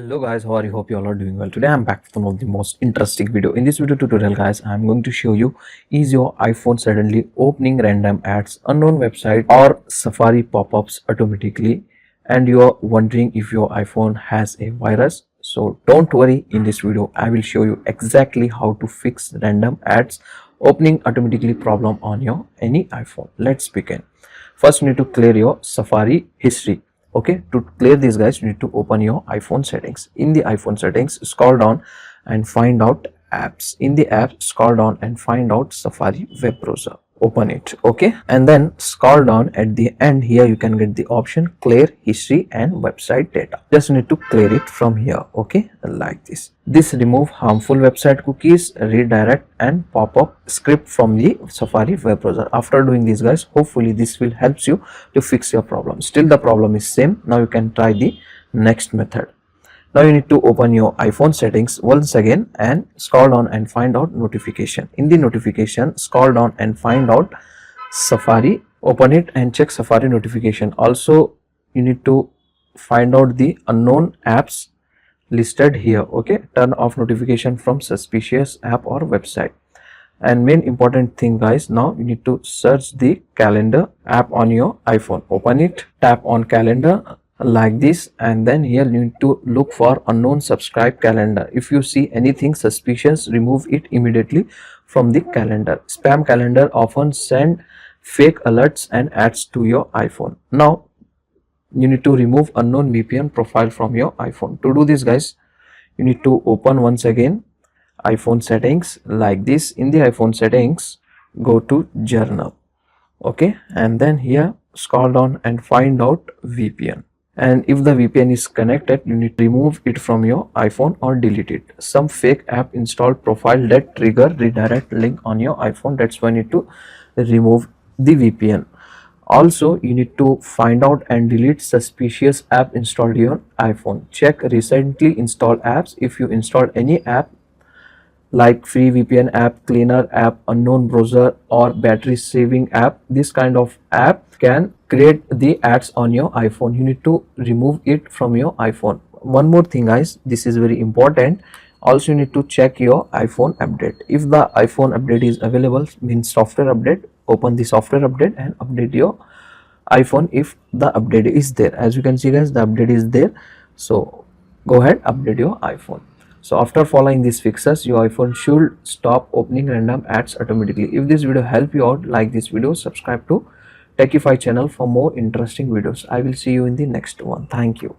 Hello guys, how are you? Hope you all are doing well. Today I'm back with one of the most interesting video. In this video tutorial guys, I'm going to show you is your iPhone suddenly opening random ads, unknown website or Safari pop-ups automatically, and you are wondering if your iPhone has a virus. So don't worry, in this video I will show you exactly how to fix random ads opening automatically problem on your any iPhone. Let's begin. First you need to clear your Safari history. Okay, to clear this guys, you need to open your iPhone settings. In the iPhone settings, scroll down and find out apps. In the app, scroll down and find out Safari web browser. Open it. Okay, and then scroll down. At the end here you can get the option clear history and website data. Just need to clear it from here. Okay, like this remove harmful website cookies, redirect and pop-up script from the Safari web browser. After doing this guys, hopefully this will help you to fix your problem. Still the problem is same. Now you can try the next method. Now you need to open your iPhone settings once again and scroll down and find out notification. In the notification, scroll down and find out Safari. Open it and check Safari notification. Also, you need to find out the unknown apps listed here. Okay, turn off notification from suspicious app or website. And main important thing guys, now you need to search the calendar app on your iPhone. Open it, tap on calendar like this, and then here you need to look for unknown subscribe calendar. If you see anything suspicious, remove it immediately from the calendar. Spam calendar often send fake alerts and ads to your iPhone. Now you need to remove unknown VPN profile from your iPhone. To do this guys, you need to open once again iPhone settings like this. In the iPhone settings, go to journal. Okay, and then here scroll down and find out VPN. And if the VPN is connected, you need to remove it from your iPhone or delete it. Some fake app installed profile that trigger redirect link on your iPhone. That's why you need to remove the VPN. Also, you need to find out and delete suspicious app installed on your iPhone. Check recently installed apps. If you installed any app like free VPN app, cleaner app, unknown browser or battery saving app, this kind of app can create the ads on your iPhone. You need to remove it from your iPhone. One more thing guys, this is very important. Also you need to check your iPhone update. If the iPhone update is available, means software update, open the software update and update your iPhone if the update is there. As you can see guys, the update is there, so go ahead, update your iPhone. So after following these fixes, your iPhone should stop opening random ads automatically. If this video helped you out, like this video, subscribe to Techify channel for more interesting videos. I will see you in the next one. Thank you.